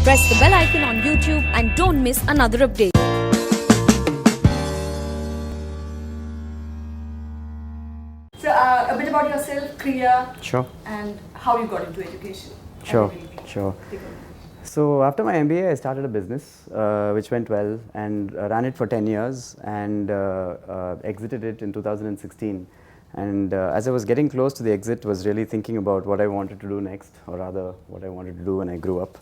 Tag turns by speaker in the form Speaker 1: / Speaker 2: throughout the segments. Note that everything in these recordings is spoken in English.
Speaker 1: Press the bell icon on YouTube and don't miss another update.
Speaker 2: So a bit about yourself, Krea,
Speaker 3: Sure.
Speaker 2: and how you got into education.
Speaker 3: Sure. So after my MBA, I started a business which went well and ran it for 10 years and exited it in 2016. And as I was getting close to the exit, was really thinking about what I wanted to do next, or rather what I wanted to do when I grew up.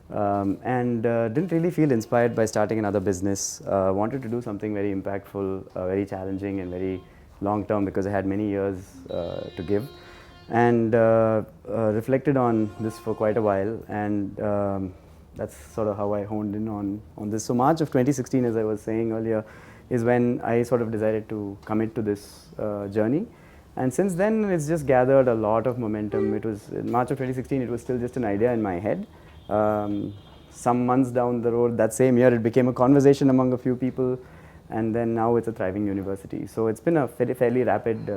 Speaker 3: And didn't really feel inspired by starting another business. Wanted to do something very impactful, very challenging and very long term, because I had many years to give. And reflected on this for quite a while, and that's sort of how I honed in on this. So March of 2016, as I was saying earlier, is when I sort of decided to commit to this journey. And since then, it's just gathered a lot of momentum. It was in March of 2016, it was still just an idea in my head. Some months down the road, that same year, it became a conversation among a few people. And then now it's a thriving university. So it's been a fairly rapid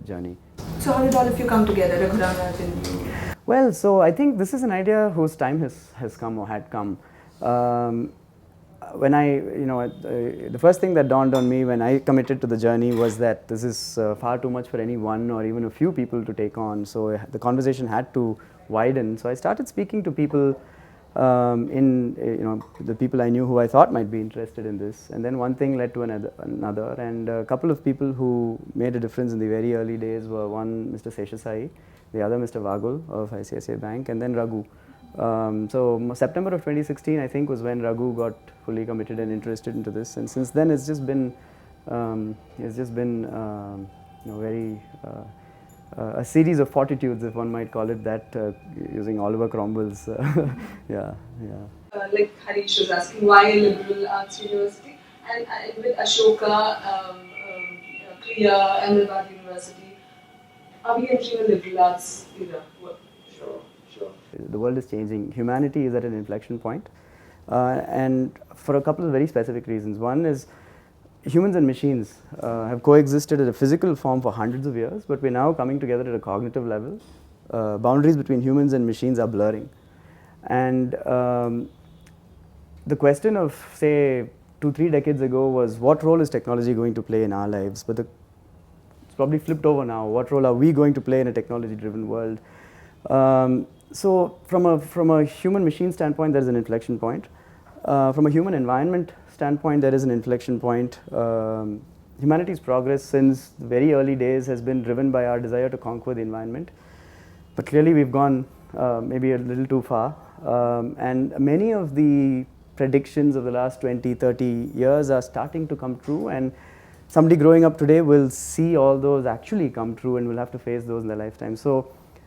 Speaker 3: journey.
Speaker 2: So how did all of you come together, Raghuram and you?
Speaker 3: Well, so I think this is an idea whose time has come or had come. When the first thing that dawned on me when I committed to the journey was that this is far too much for any one or even a few people to take on. So the conversation had to widen. So I started speaking to people the people I knew who I thought might be interested in this, and then one thing led to another, and a couple of people who made a difference in the very early days were one Mr. Seshasai, the other Mr. Vagul of ICICI Bank, and then Raghu. So September of 2016, I think, was when Raghu got fully committed and interested into this, and since then it's just been very a series of fortitudes, if one might call it that, using Oliver Cromwell's,
Speaker 2: Like Harish was asking, why a liberal arts university? And with Ashoka, Krea, Ahmedabad University, are we entering a liberal arts era?
Speaker 3: Sure. The world is changing. Humanity is at an inflection point, and for a couple of very specific reasons. One is humans and machines have coexisted in a physical form for hundreds of years, but we're now coming together at a cognitive level. Boundaries between humans and machines are blurring. And the question of, say, 2-3 decades ago was, what role is technology going to play in our lives? But it's probably flipped over now. What role are we going to play in a technology-driven world? So from a human-machine standpoint, there's an inflection point. From a human environment standpoint, there is an inflection point. Humanity's progress since the very early days has been driven by our desire to conquer the environment. But clearly we've gone maybe a little too far. And many of the predictions of the last 20-30 years are starting to come true. And somebody growing up today will see all those actually come true and will have to face those in their lifetime. So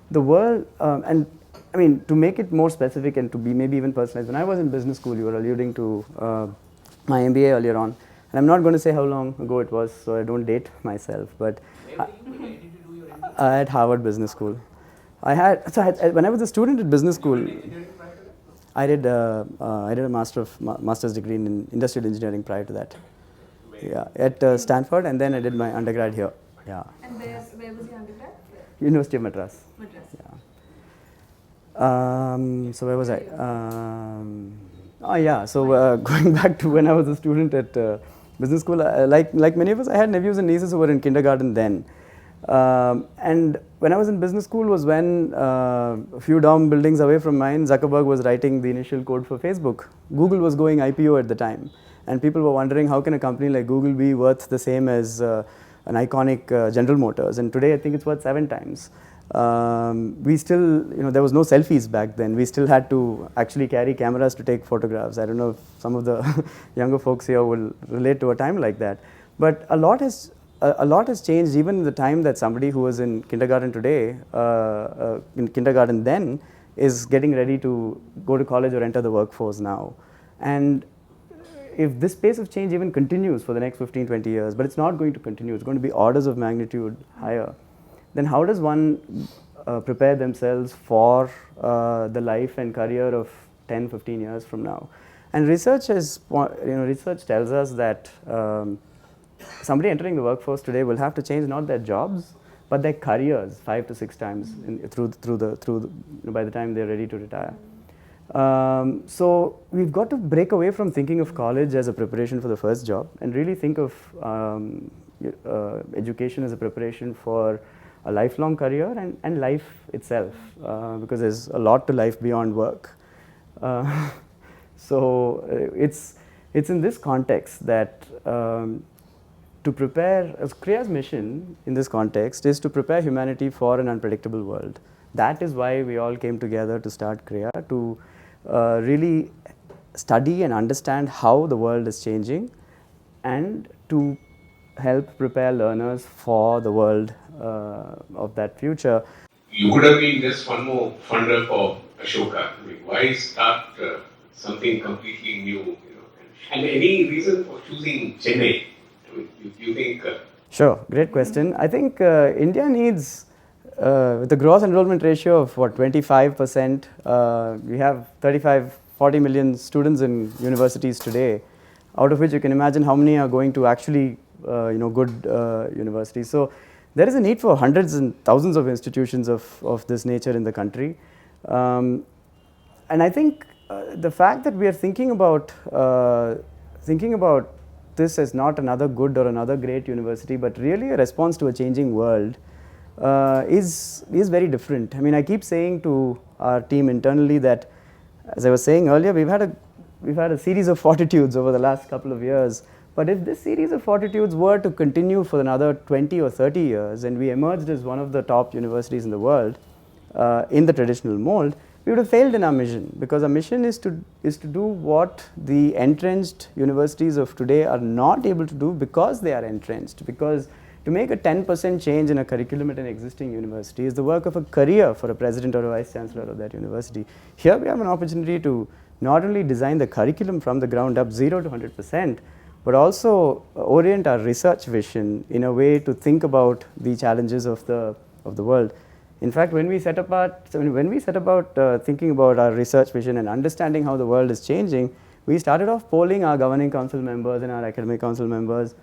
Speaker 3: the world, and I mean, to make it more specific and to be maybe even personalized, when I was in business school, you were alluding to my MBA earlier on, and I'm not going to say how long ago it was, so I don't date myself, but at Harvard Business School. When I was a student at business school, I did a master's degree in industrial engineering prior to that. Yeah, at Stanford, and then I did my undergrad here. Yeah.
Speaker 2: And where was your undergrad?
Speaker 3: University of Madras. Yeah. So where was I? Going back to when I was a student at business school, like many of us, I had nephews and nieces who were in kindergarten then. And when I was in business school was when a few dorm buildings away from mine, Zuckerberg was writing the initial code for Facebook. Google was going IPO at the time, and people were wondering, how can a company like Google be worth the same as an iconic General Motors? And today I think it's worth 7 times. We still, there was no selfies back then. We still had to actually carry cameras to take photographs. I don't know if some of the younger folks here will relate to a time like that. But a lot has changed even in the time that somebody who was in kindergarten today, in kindergarten then, is getting ready to go to college or enter the workforce now. And if this pace of change even continues for the next 15-20 years, but it's not going to continue, it's going to be orders of magnitude higher, then how does one prepare themselves for the life and career of 10-15 years from now? And research tells us that somebody entering the workforce today will have to change not their jobs, but their careers 5 to 6 times by the time they're ready to retire. So we've got to break away from thinking of college as a preparation for the first job and really think of education as a preparation for a lifelong career and life itself, because there's a lot to life beyond work. So it's in this context that to prepare, Krea's mission in this context is to prepare humanity for an unpredictable world. That is why we all came together to start Krea, to really study and understand how the world is changing and to help prepare learners for the world of that future.
Speaker 4: You could have been just one more funder for Ashoka. I mean, why start something completely new? And any reason for choosing Chennai? I mean, you think?
Speaker 3: Sure, great question. I think India needs, with a gross enrollment ratio of what, 25%, we have 40 million students in universities today, out of which you can imagine how many are going to actually good universities. So there is a need for hundreds and thousands of institutions of this nature in the country. And I think the fact that we are thinking about this as not another good or another great university, but really a response to a changing world is very different. I mean, I keep saying to our team internally that, as I was saying earlier, we've had a series of fortitudes over the last couple of years. But if this series of fortitudes were to continue for another 20 or 30 years and we emerged as one of the top universities in the world in the traditional mold, we would have failed in our mission, because our mission is to do what the entrenched universities of today are not able to do because they are entrenched. Because to make a 10% change in a curriculum at an existing university is the work of a career for a president or a vice chancellor of that university. Here we have an opportunity to not only design the curriculum from the ground up, 0 to 100%, but also orient our research vision in a way to think about the challenges of the world. In fact, when we set about thinking about our research vision and understanding how the world is changing, we started off polling our governing council members and our academic council members.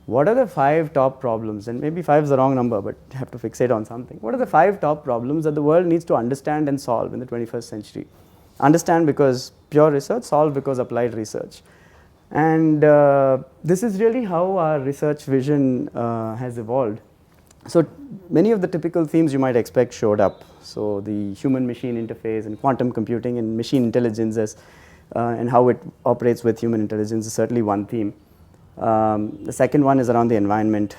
Speaker 3: What are the 5 top problems? And maybe 5 is the wrong number, but you have to fixate on something. What are the 5 top problems that the world needs to understand and solve in the 21st century? Understand because pure research, solve because applied research. And this is really how our research vision has evolved. So many of the typical themes you might expect showed up. So the human-machine interface and quantum computing and machine intelligence and how it operates with human intelligence is certainly one theme. The second one is around the environment,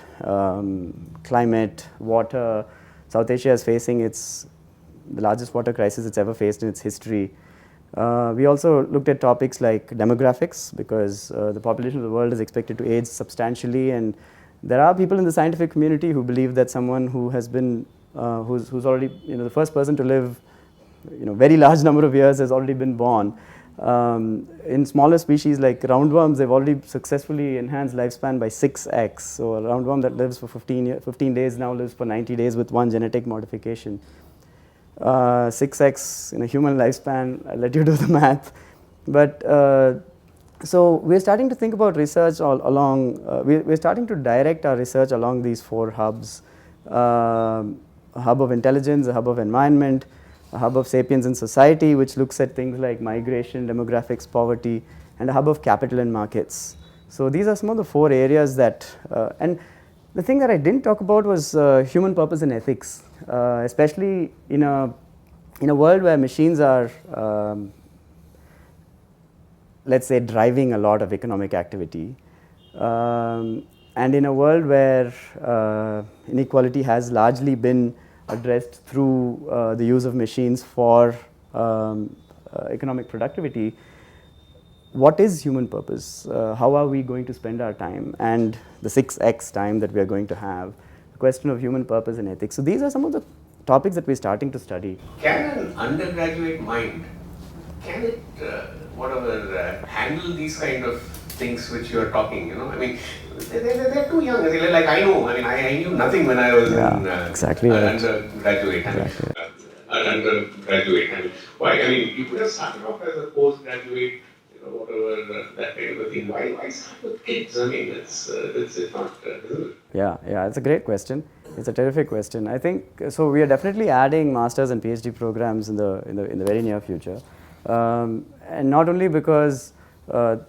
Speaker 3: climate, water. South Asia is facing the largest water crisis it's ever faced in its history. We also looked at topics like demographics, because the population of the world is expected to age substantially, and there are people in the scientific community who believe that someone who has been, who's already, the first person to live, very large number of years has already been born. In smaller species like roundworms, they've already successfully enhanced lifespan by 6x. So a roundworm that lives for 15 days now lives for 90 days with one genetic modification. 6x in a human lifespan, I'll let you do the math. But so we're starting to think about research we're starting to direct our research along these 4 hubs. A hub of intelligence, a hub of environment, a hub of sapiens in society, which looks at things like migration, demographics, poverty, and a hub of capital and markets. So these are some of the 4 areas that, and the thing that I didn't talk about was human purpose and ethics, especially in a world where machines are, let's say, driving a lot of economic activity, and in a world where inequality has largely been addressed through the use of machines for economic productivity. What is human purpose? How are we going to spend our time and the 6x time that we are going to have? The question of human purpose and ethics. So these are some of the topics that we're starting to study.
Speaker 4: Can an undergraduate mind, can it, handle these kind of things which you are talking, I mean, they're too young. Like I know, I knew nothing when I was
Speaker 3: exactly right.
Speaker 4: Undergraduate.
Speaker 3: Exactly.
Speaker 4: Undergraduate. Why? You could have started off as a postgraduate, whatever, that kind of a thing. Why start with kids? It's not,
Speaker 3: Yeah, it's a great question. It's a terrific question. I think, so we are definitely adding masters and PhD programs in the very near future. And not only because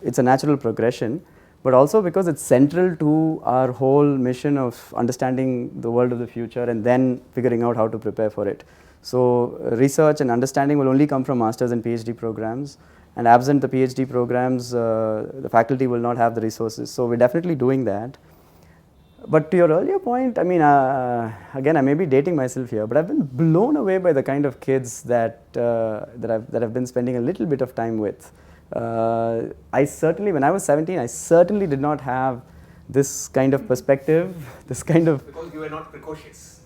Speaker 3: it's a natural progression, but also because it's central to our whole mission of understanding the world of the future and then figuring out how to prepare for it. So research and understanding will only come from masters and PhD programs, and absent the PhD programs, the faculty will not have the resources. So we're definitely doing that. But to your earlier point, I mean, again, I may be dating myself here, but I've been blown away by the kind of kids that I've been spending a little bit of time with. I certainly, when I was 17, I certainly did not have this kind of perspective, this kind of.
Speaker 4: Because you were not precocious.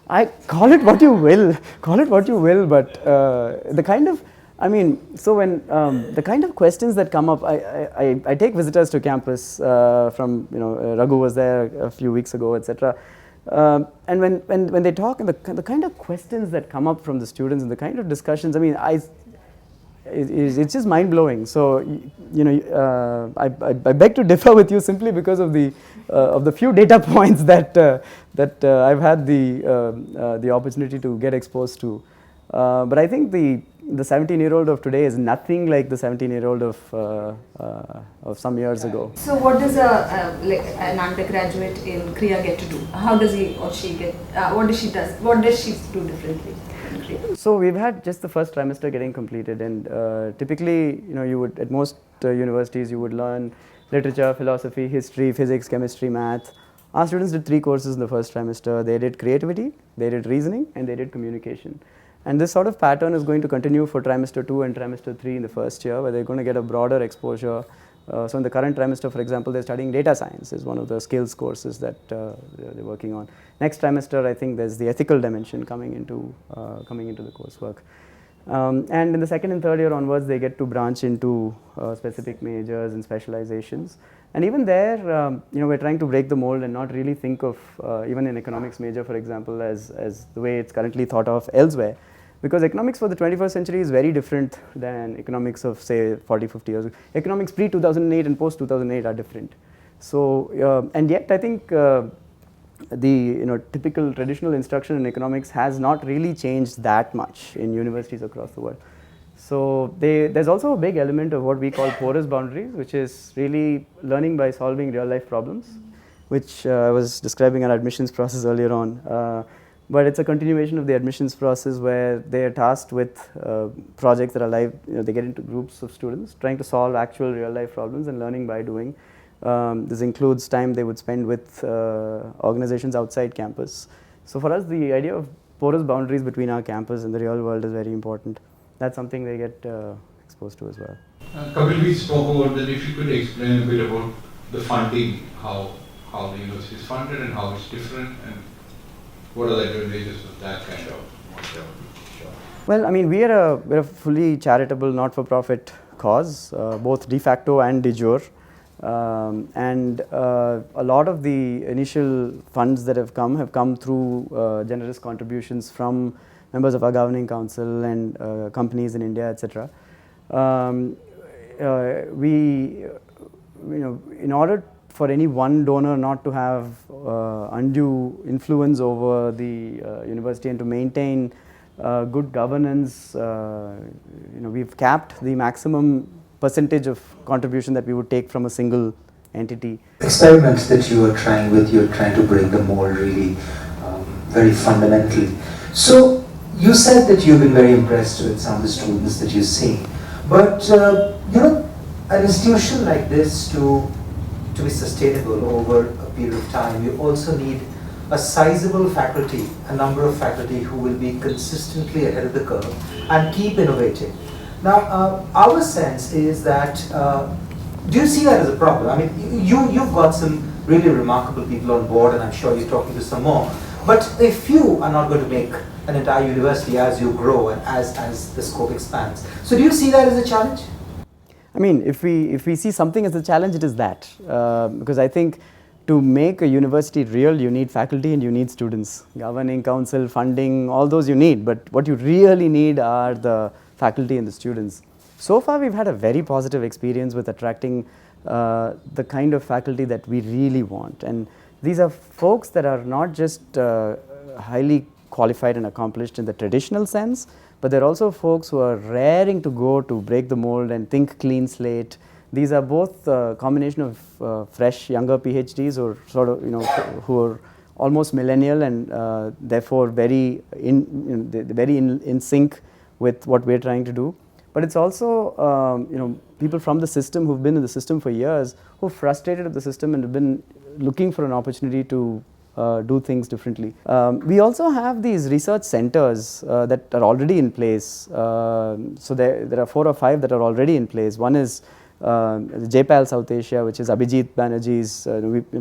Speaker 3: I call it what you will, but the kind of, I mean, so when the kind of questions that come up, I take visitors to campus from, Raghu was there a few weeks ago, etc. And when they talk, and the kind of questions that come up from the students and the kind of discussions, I mean, it's just mind blowing. So I beg to differ with you simply because of the few data points that I've had the opportunity to get exposed to. But I think the 17-year-old of today is nothing like the 17-year-old of some years ago.
Speaker 1: So what does an undergraduate in Krea get to do? How does he or she get? What does she do differently in Krea?
Speaker 3: So we've had just the first trimester getting completed, and typically, you would at most universities you would learn literature, philosophy, history, physics, chemistry, math. Our students did 3 courses in the first trimester. They did creativity, they did reasoning, and they did communication. And this sort of pattern is going to continue for trimester 2 and trimester 3 in the first year, where they're going to get a broader exposure. So in the current trimester, for example, they're studying data science is one of the skills courses that they're working on. Next trimester, I think there's the ethical dimension coming into the coursework. And in the second and third year onwards, they get to branch into specific majors and specializations. And even there, we're trying to break the mold and not really think of even an economics major, for example, as the way it's currently thought of elsewhere. Because economics for the 21st century is very different than economics of, say, 40, 50 years ago. Economics pre-2008 and post-2008 are different. So, and yet I think the typical traditional instruction in economics has not really changed that much in universities across the world. So there's also a big element of what we call porous boundaries, which is really learning by solving real life problems, which I was describing our admissions process earlier on. But it's a continuation of the admissions process where they are tasked with projects that are live. They get into groups of students trying to solve actual real life problems and learning by doing. This includes time they would spend with organizations outside campus. So for us, the idea of porous boundaries between our campus and the real world is very important. That's something they get exposed to as well.
Speaker 5: Kapil, we spoke about that. If you could explain a bit about the funding, how the university is funded and how it's different, and what are the advantages of that kind of model?
Speaker 3: Well, I mean, we're a fully charitable, not-for-profit cause, both de facto and de jure. And a lot of the initial funds that have come through generous contributions from members of our governing council and companies in India, etc. In order for any one donor not to have undue influence over the university and to maintain good governance, we've capped the maximum percentage of contribution that we would take from a single entity.
Speaker 6: Experiments that you are trying with, you're trying to break the mold really very fundamentally. So you said that you've been very impressed with some of the students that you've seen, but an institution like this to be sustainable over a period of time, you also need a sizable faculty, a number of faculty who will be consistently ahead of the curve and keep innovating. Now, our sense is that, do you see that as a problem? I mean, you've got some really remarkable people on board, and I'm sure you're talking to some more, but a few are not going to make an entire university as you grow and as the scope expands. So do you see that as a challenge?
Speaker 3: I mean, if we see something as a challenge, it is that. Because I think to make a university real, you need faculty and you need students. Governing council, funding, all those you need. But what you really need are the faculty and the students. So far, we've had a very positive experience with attracting the kind of faculty that we really want. And these are folks that are not just highly qualified and accomplished in the traditional sense, but there are also folks who are raring to go to break the mold and think clean slate. These are both a combination of fresh, younger PhDs or sort of, who are almost millennial and therefore very in sync with what we're trying to do. But it's also, people from the system who've been in the system for years, who are frustrated with the system and have been looking for an opportunity to do things differently. We also have these research centers that are already in place. So there are 4 or 5 that are already in place. One is JPAL South Asia, which is Abhijit Banerjee's.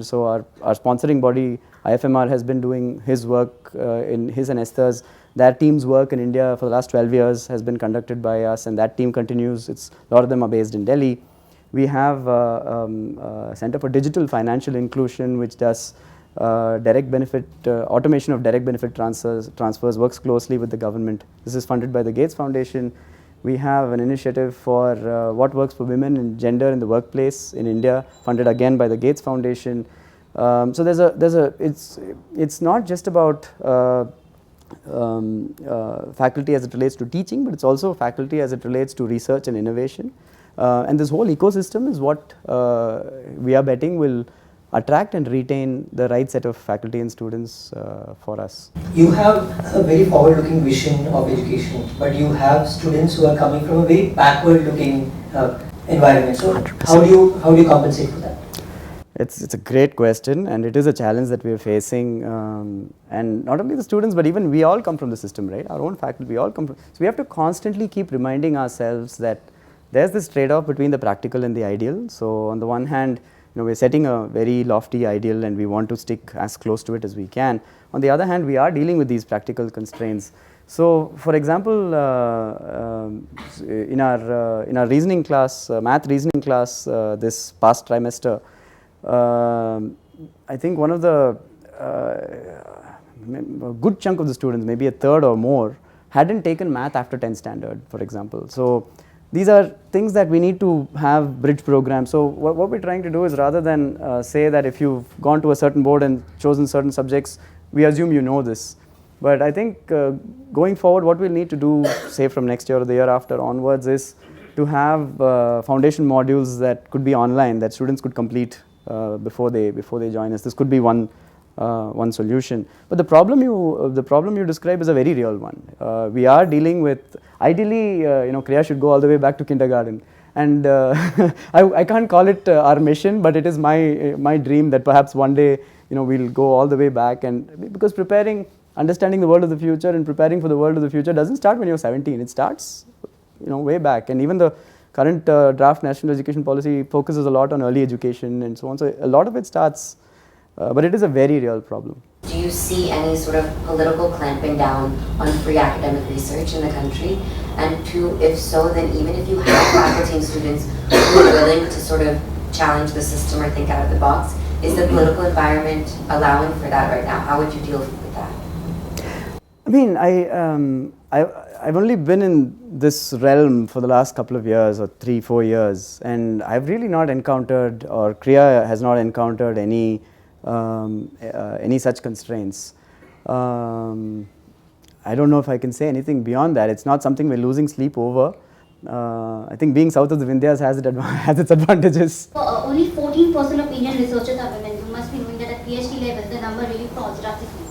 Speaker 3: So our sponsoring body, IFMR, has been doing his work in his and Esther's. Their team's work in India for the last 12 years has been conducted by us, and that team continues. A lot of them are based in Delhi. We have a Center for Digital Financial Inclusion, which does direct benefit, automation of direct benefit transfers, works closely with the government. This is funded by the Gates Foundation. We have an initiative for what works for women and gender in the workplace in India, funded again by the Gates Foundation. So it's not just about faculty as it relates to teaching, but it's also faculty as it relates to research and innovation. And this whole ecosystem is what we are betting will attract and retain the right set of faculty and students for us.
Speaker 6: You have a very forward-looking vision of education, but you have students who are coming from a very backward-looking environment. So how do you compensate for that?
Speaker 3: It's a great question, and it is a challenge that we are facing. And not only the students, but even we all come from the system, right? Our own faculty, we all come from. So we have to constantly keep reminding ourselves that there's this trade-off between the practical and the ideal. So on the one hand, we're setting a very lofty ideal and we want to stick as close to it as we can. On the other hand, we are dealing with these practical constraints. So for example, in our reasoning class, math reasoning class this past trimester, I think one of the a good chunk of the students, maybe a third or more, hadn't taken math after 10th standard, for example. So these are things that we need to have bridge programs. So what we're trying to do is, rather than say that if you've gone to a certain board and chosen certain subjects, we assume you know this. But I think going forward, what we'll need to do, say from next year or the year after onwards, is to have foundation modules that could be online, that students could complete before they join us. This could be one solution. But the problem you describe is a very real one. We are dealing with, ideally, Krea should go all the way back to kindergarten. And I can't call it our mission, but it is my dream that perhaps one day we'll go all the way back. And because understanding the world of the future and preparing for the world of the future doesn't start when you're 17. It starts way back. And even the current draft national education policy focuses a lot on early education and so on. So a lot of it starts, but it is a very real problem.
Speaker 7: Do you see any sort of political clamping down on free academic research in the country? And two, if so, then even if you have faculty and students who are willing to sort of challenge the system or think out of the box, is the political environment allowing for that right now? How would you deal with that?
Speaker 3: I mean, I've only been in this realm for the last couple of years, or 3-4 years, and I've really not encountered, or Krea has not encountered any such constraints. I don't know if I can say anything beyond that. It's not something we're losing sleep over. I think being south of the Vindhyas has its advantages.
Speaker 8: Only 14% of Indian researchers are women. You must be knowing that at PhD level, the number really falls drastically.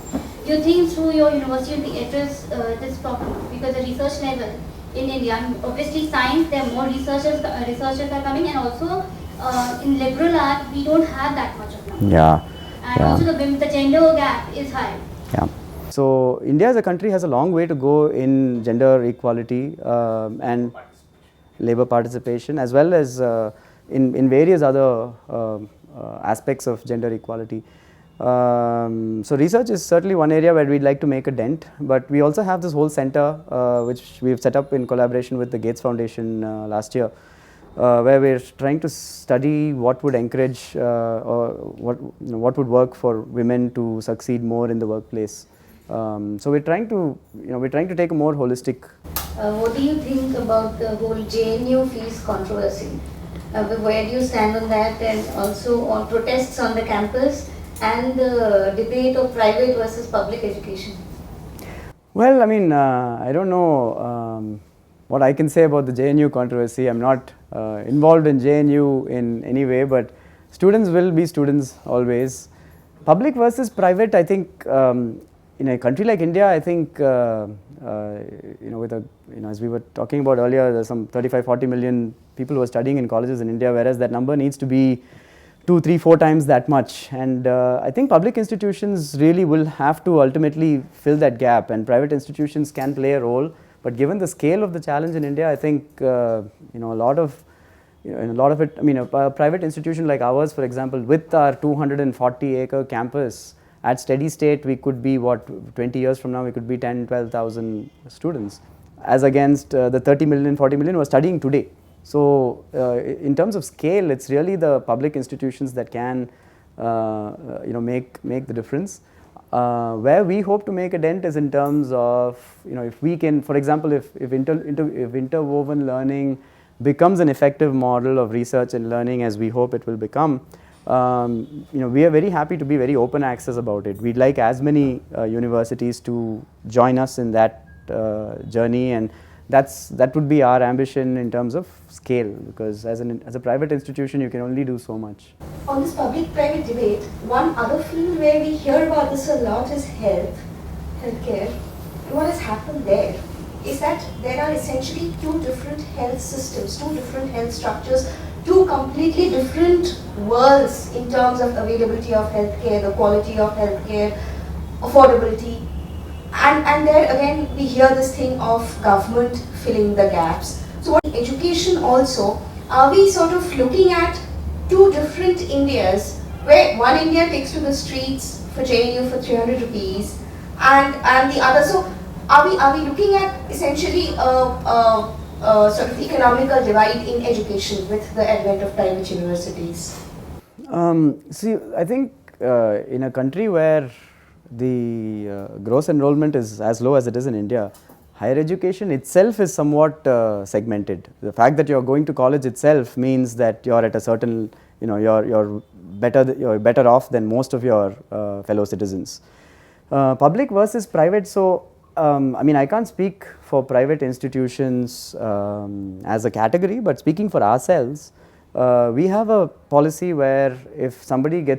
Speaker 8: Do you think through your university will address this problem? Because the research level in India, obviously science, there are more researchers are coming, and also in liberal art, we don't have that much of number.
Speaker 3: Yeah.
Speaker 8: And also the gender gap is high.
Speaker 3: Yeah. So India as a country has a long way to go in gender equality and labor participation, as well as in various other aspects of gender equality. So research is certainly one area where we'd like to make a dent, but we also have this whole center which we've set up in collaboration with the Gates Foundation last year, where we're trying to study what would encourage or what would work for women to succeed more in the workplace. So we're trying to take a more holistic.
Speaker 8: What do you think about the whole JNU fees controversy? Where do you stand on that, and also on protests on the campus and the debate of private versus public education?
Speaker 3: Well, I mean, I don't know what I can say about the JNU controversy. I'm not involved in JNU in any way, but students will be students always. Public versus private, I think in a country like India, I think with a, as we were talking about earlier, there's some 35-40 million people who are studying in colleges in India, whereas that number needs to be 2, 3, 4 times that much. And I think public institutions really will have to ultimately fill that gap, and private institutions can play a role. But given the scale of the challenge in India, I think a lot of it, I mean, a private institution like ours, for example, with our 240-acre campus, at steady state, we could be 20 years from now, we could be 10, 12,000 students, as against the 30 million, 40 million who are studying today. So, in terms of scale, it's really the public institutions that can, make the difference. Where we hope to make a dent is in terms of, if we can, for example, if interwoven learning becomes an effective model of research and learning, as we hope it will become, we are very happy to be very open access about it. We'd like as many universities to join us in that journey, and that would be our ambition in terms of scale, because as a private institution you can only do so much.
Speaker 9: On this public-private debate, one other field where we hear about this a lot is healthcare. What has happened there is that there are essentially two different health systems, two different health structures, two completely different worlds in terms of availability of healthcare, the quality of healthcare, affordability. And there again we hear this thing of government filling the gaps. So what education also, are we sort of looking at two different Indias, where one India takes to the streets for JNU for 300 rupees and the other? So are we looking at essentially a sort of economical divide in education with the advent of private universities?
Speaker 3: See, I think in a country where the gross enrollment is as low as it is in India, higher education itself is somewhat segmented. The fact that you are going to college itself means that you are at a certain, you're better off than most of your fellow citizens. Public versus private, so I can't speak for private institutions as a category, but speaking for ourselves, we have a policy where if somebody if a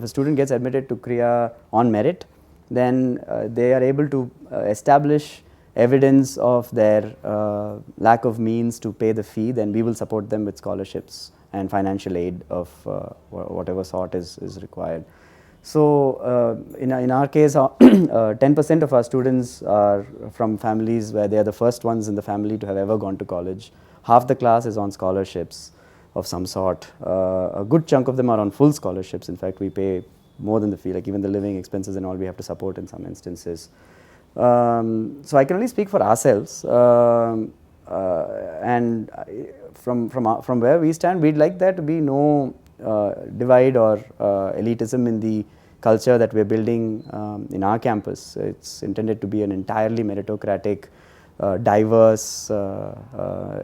Speaker 3: student gets admitted to Krea on merit, then they are able to establish evidence of their lack of means to pay the fee, then we will support them with scholarships and financial aid of whatever sort is required. So, in our case, 10% of our students are from families where they are the first ones in the family to have ever gone to college. Half the class is on scholarships of some sort. A good chunk of them are on full scholarships. In fact, we pay more than the fee, like even the living expenses and all we have to support in some instances. So I can only speak for ourselves, and from where we stand, we'd like there to be no divide or elitism in the culture that we're building in our campus. It's intended to be an entirely meritocratic, diverse,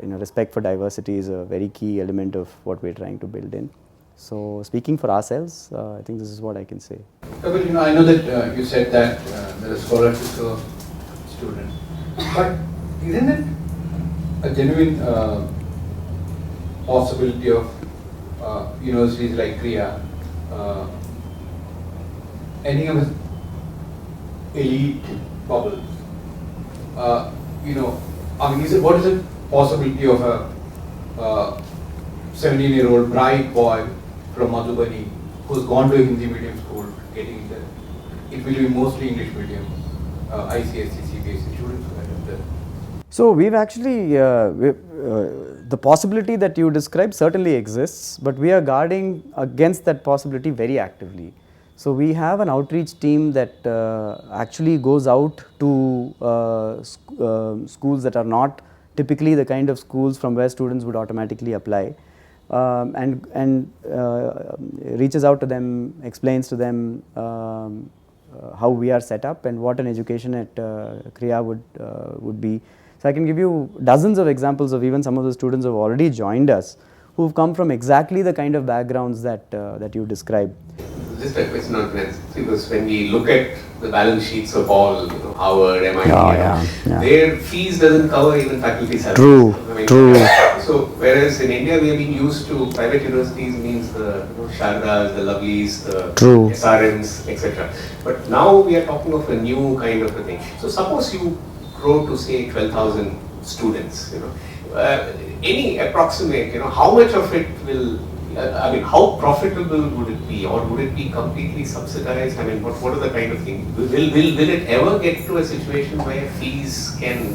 Speaker 3: respect for diversity is a very key element of what we're trying to build in. So speaking for ourselves, I think this is what I can say.
Speaker 5: Kapil, I know that you said that there is scholarships for students, but isn't it a genuine possibility of universities like Krea ending up with elite bubbles? What is the possibility of a 17-year-old bright boy from Madhubani who's gone to a Hindi medium school getting there? It will be mostly English medium, ICSE, CBSE students who are there.
Speaker 3: So we've actually, the possibility that you described certainly exists, but we are guarding against that possibility very actively. So we have an outreach team that actually goes out to schools that are not typically the kind of schools from where students would automatically apply, and reaches out to them, explains to them how we are set up and what an education at Krea would be. So I can give you dozens of examples of even some of the students who have already joined us, who've come from exactly the kind of backgrounds that you described.
Speaker 4: Just a question on that, because when we look at the balance sheets of all, Harvard, MIT,
Speaker 3: yeah.
Speaker 4: their fees doesn't cover even faculty salaries.
Speaker 3: True, true.
Speaker 4: So whereas in India we have been used to private universities means the Shardas, the Lovelies, the
Speaker 3: True.
Speaker 4: SRMs, etc. But now we are talking of a new kind of a thing. So suppose you grow to say 12,000 students, any approximate, how much of it will, how profitable would it be, or would it be completely subsidized? I mean, what are the kind of thing? Will it ever get to a situation where fees can,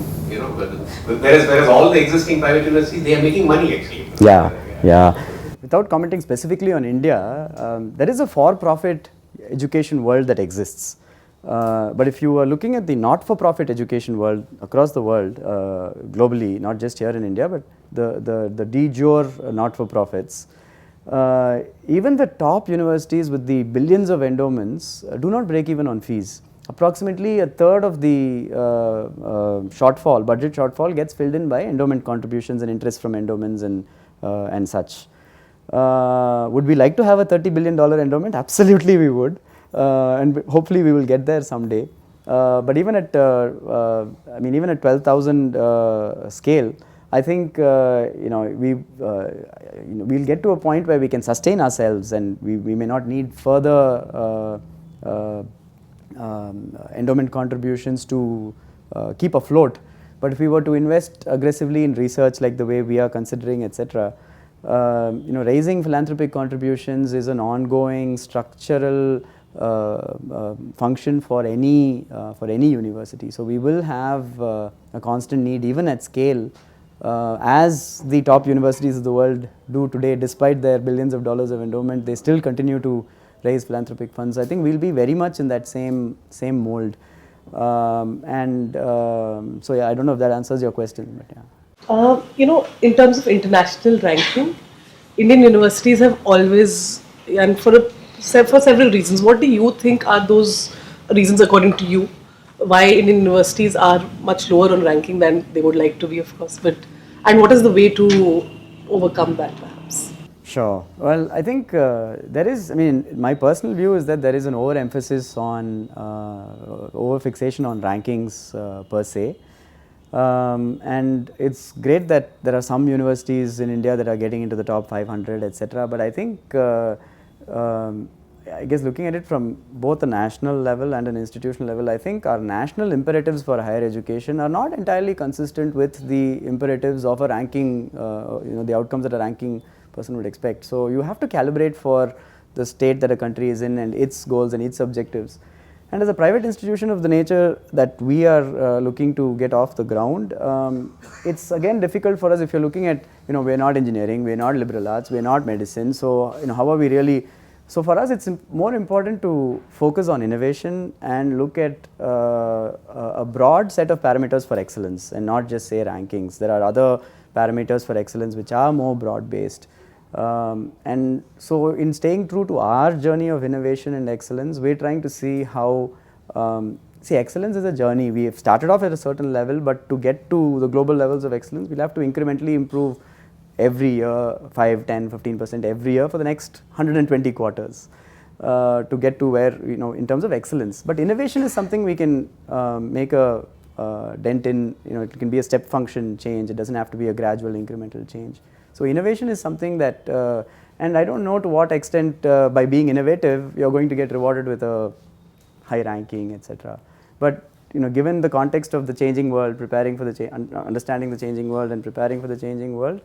Speaker 4: whereas all the existing private universities, they are making money actually.
Speaker 3: Yeah. Without commenting specifically on India, there is a for-profit education world that exists. But if you are looking at the not-for-profit education world across the world, globally, not just here in India, but the de jure not-for-profits, even the top universities with the billions of endowments do not break even on fees. Approximately a third of the budget shortfall gets filled in by endowment contributions and interest from endowments and such. Would we like to have a $30 billion endowment? Absolutely we would. And hopefully we will get there someday. But even at even at 12,000 scale, I think we'll get to a point where we can sustain ourselves, and we may not need further endowment contributions to keep afloat. But if we were to invest aggressively in research like the way we are considering, etc., raising philanthropic contributions is an ongoing structural function for any university. So we will have a constant need, even at scale, as the top universities of the world do today. Despite their billions of dollars of endowment, they still continue to raise philanthropic funds. I think we'll be very much in that same mold. So yeah, I don't know if that answers your question, but yeah.
Speaker 2: In terms of international ranking, Indian universities have always, and for several reasons. What do you think are those reasons, according to you, why Indian universities are much lower on ranking than they would like to be, of course, and what is the way to overcome that, perhaps?
Speaker 3: Sure. Well, I think there is, my personal view is that there is an overemphasis on, overfixation on rankings per se. And it's great that there are some universities in India that are getting into the top 500, etc. But I think, I guess looking at it from both a national level and an institutional level, I think our national imperatives for higher education are not entirely consistent with the imperatives of a ranking, the outcomes that a ranking person would expect. So you have to calibrate for the state that a country is in and its goals and its objectives. And as a private institution of the nature that we are looking to get off the ground, it's again difficult for us if you're looking at, we're not engineering, we're not liberal arts, we're not medicine. So, how are we really? So for us, it's more important to focus on innovation and look at a broad set of parameters for excellence and not just say rankings. There are other parameters for excellence which are more broad-based. And so in staying true to our journey of innovation and excellence, we're trying to see how, excellence is a journey. We have started off at a certain level, but to get to the global levels of excellence, we'll have to incrementally improve every year, 5, 10, 15% every year for the next 120 quarters to get to where, in terms of excellence. But innovation is something we can make a dent in, it can be a step function change. It doesn't have to be a gradual incremental change. So innovation is something that, and I don't know to what extent by being innovative, you're going to get rewarded with a high ranking, etc. But given the context of the changing world, preparing for the understanding the changing world and preparing for the changing world,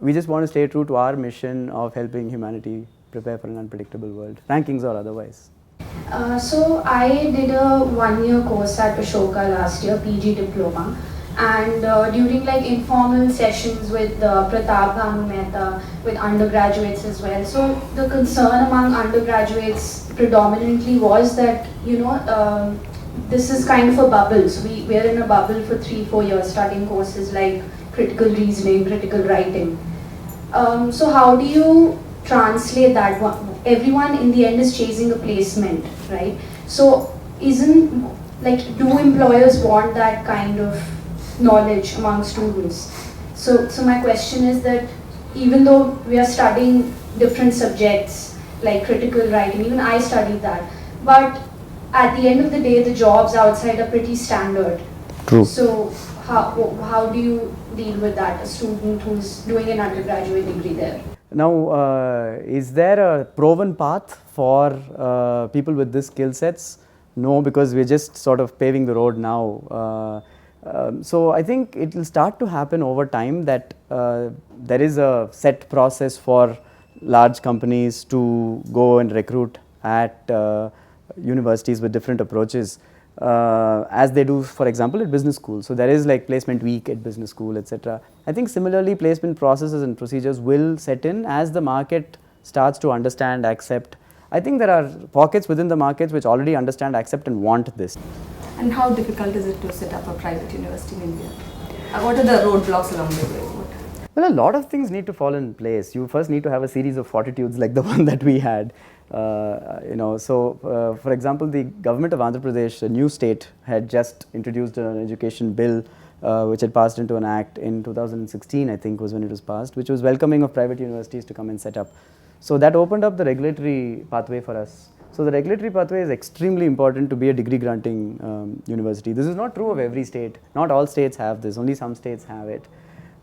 Speaker 3: we just want to stay true to our mission of helping humanity prepare for an unpredictable world, rankings or otherwise.
Speaker 10: So I did a 1-year course at Ashoka last year, PG diploma, and during informal sessions with Pratap Bhanu Mehta, with undergraduates as well. So the concern among undergraduates predominantly was that this is kind of a bubble. So we are in a bubble for 3-4 years studying courses like critical reasoning, critical writing. So how do you translate that? Everyone in the end is chasing a placement, right? So do employers want that kind of knowledge among students? So my question is that even though we are studying different subjects like critical writing, even I studied that, but at the end of the day, the jobs outside are pretty standard.
Speaker 3: True.
Speaker 10: So how do you deal with that, a student who's doing an undergraduate degree there?
Speaker 3: Now, is there a proven path for people with this skill sets? No, because we're just sort of paving the road now. So I think it will start to happen over time that there is a set process for large companies to go and recruit at universities with different approaches, as they do, for example, at business school. So there is like placement week at business school, etc. I think similarly placement processes and procedures will set in as the market starts to understand, accept. I think there are pockets within the markets which already understand, accept and want this.
Speaker 1: And how difficult is it to set up a private university in India? What are the roadblocks along the way?
Speaker 3: Well, a lot of things need to fall in place. You first need to have a series of fortitudes like the one that we had. For example, the government of Andhra Pradesh, a new state, had just introduced an education bill which had passed into an act in 2016, I think was when it was passed, which was welcoming of private universities to come and set up. So that opened up the regulatory pathway for us. So the regulatory pathway is extremely important to be a degree granting university. This is not true of every state. Not all states have this, only some states have it.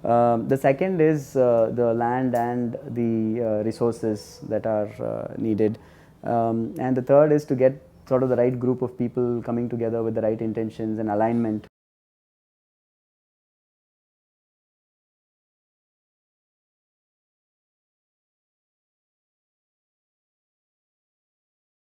Speaker 3: The second is the land and the resources that are needed. And the third is to get sort of the right group of people coming together with the right intentions and alignment.